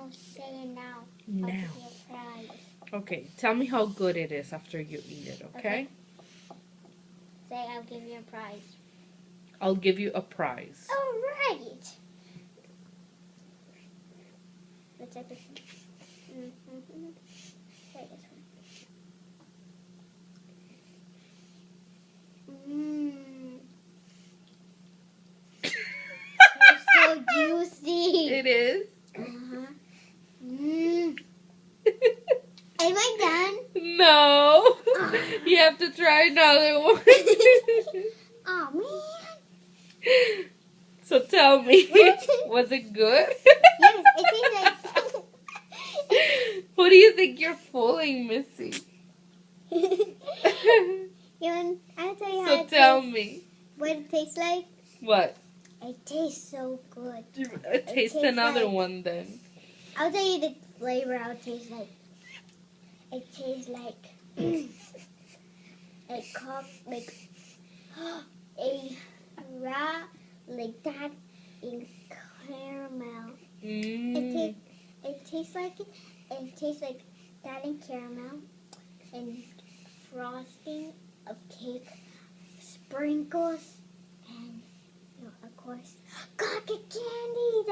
No, say it now. Now. I'll give you a prize. Okay, tell me how good it is after you eat it, okay? Say I'll give you a prize. I'll give you a prize. All right. Let's take this one. Try this one. It's so juicy. It is? Uh-huh. Am I done? No. You have to try another one. Oh man. So tell me, was it good? Yes, it tastes like. What do you think you're fooling, Missy? I'll tell you how So it tell tastes. me. What it tastes like? What? It tastes so good. Taste tastes another like- one then. I'll tell you the flavor. How it tastes like. It tastes like like a raw like that in caramel. Mm. It tastes like it. It tastes like that in caramel and frosting of cake, sprinkles, and of course cotton candy.